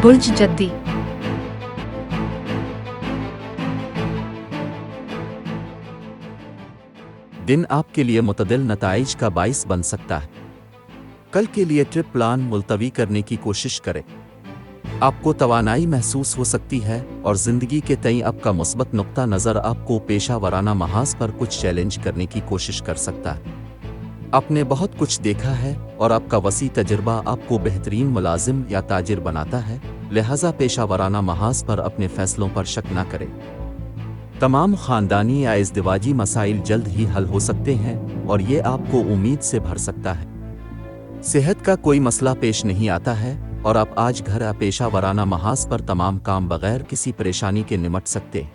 برج جدی دن آپ کے لیے متعدل نتائج کا باعث بن سکتا ہے۔ کل کے لیے ٹرپ پلان ملتوی کرنے کی کوشش کریں۔ آپ کو توانائی محسوس ہو سکتی ہے اور زندگی کے تئیں آپ کا مثبت نقطہ نظر آپ کو پیشہ ورانہ محاذ پر کچھ چیلنج کرنے کی کوشش کر سکتا ہے۔ آپ نے بہت کچھ دیکھا ہے اور آپ کا وسیع تجربہ آپ کو بہترین ملازم یا تاجر بناتا ہے، لہذا پیشہ ورانہ محاذ پر اپنے فیصلوں پر شک نہ کریں۔ تمام خاندانی یا ازدواجی مسائل جلد ہی حل ہو سکتے ہیں اور یہ آپ کو امید سے بھر سکتا ہے۔ صحت کا کوئی مسئلہ پیش نہیں آتا ہے اور آپ آج گھر یا پیشہ ورانہ محاذ پر تمام کام بغیر کسی پریشانی کے نمٹ سکتے ہیں۔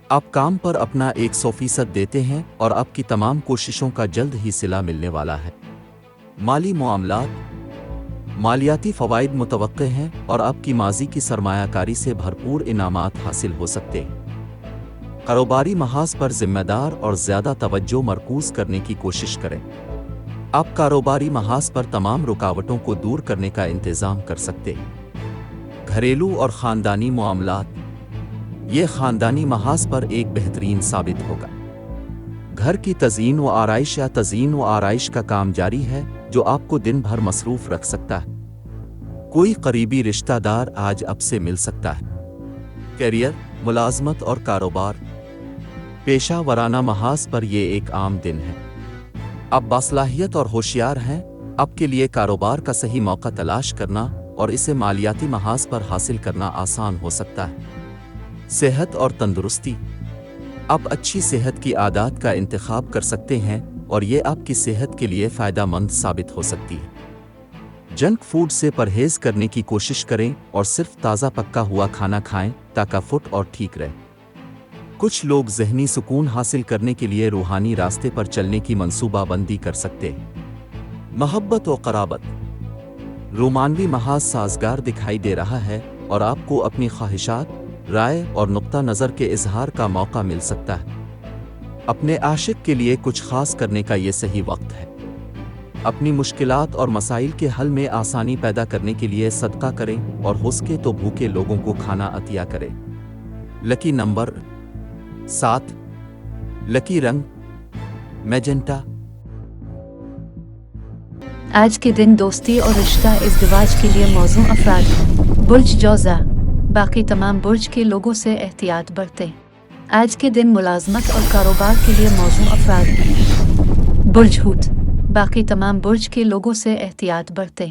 آپ کام پر اپنا 100% دیتے ہیں اور آپ کی تمام کوششوں کا جلد ہی صلہ ملنے والا ہے۔ مالی معاملات، مالیاتی فوائد متوقع ہیں اور آپ کی ماضی کی سرمایہ کاری سے بھرپور انعامات حاصل ہو سکتے ہیں۔ کاروباری محاذ پر ذمہ دار اور زیادہ توجہ مرکوز کرنے کی کوشش کریں۔ آپ کاروباری محاذ پر تمام رکاوٹوں کو دور کرنے کا انتظام کر سکتے ہیں۔ گھریلو اور خاندانی معاملات، یہ خاندانی محاذ پر ایک بہترین ثابت ہوگا۔ گھر کی تزئین و آرائش یا تزئین و آرائش کا کام جاری ہے جو آپ کو دن بھر مصروف رکھ سکتا ہے۔ کوئی قریبی رشتہ دار آج آپ سے مل سکتا ہے۔ کیریئر، ملازمت اور کاروبار، پیشہ ورانہ محاذ پر یہ ایک عام دن ہے۔ آپ باصلاحیت اور ہوشیار ہیں۔ آپ کے لیے کاروبار کا صحیح موقع تلاش کرنا اور اسے مالیاتی محاذ پر حاصل کرنا آسان ہو سکتا ہے۔ صحت اور تندرستی، آپ اچھی صحت کی عادات کا انتخاب کر سکتے ہیں اور یہ آپ کی صحت کے لیے فائدہ مند ثابت ہو سکتی ہے۔ جنک فوڈ سے پرہیز کرنے کی کوشش کریں اور صرف تازہ پکا ہوا کھانا کھائیں تاکہ فٹ اور ٹھیک رہے۔ کچھ لوگ ذہنی سکون حاصل کرنے کے لیے روحانی راستے پر چلنے کی منصوبہ بندی کر سکتے ہیں۔ محبت و قرابت، رومانوی محاذ سازگار دکھائی دے رہا ہے اور آپ کو اپنی خواہشات، رائے اور نقطہ نظر کے اظہار کا موقع مل سکتا ہے۔ اپنے عاشق کے لیے کچھ خاص کرنے کا یہ صحیح وقت ہے۔ اپنی مشکلات اور مسائل کے حل میں آسانی پیدا کرنے کے لیے صدقہ کریں اور ہو سکے تو بھوکے لوگوں کو کھانا عطیہ کریں۔ لکی نمبر 7، لکی رنگ میجنٹا۔ آج کے دن دوستی اور رشتہ ازدواج کے لیے موزوں افراد۔ برج جوزہ، باقی تمام برج کے لوگوں سے احتیاط برتیں۔ آج کے دن ملازمت اور کاروبار کے لیے موزوں افراد۔ برج حوت، باقی تمام برج کے لوگوں سے احتیاط برتیں۔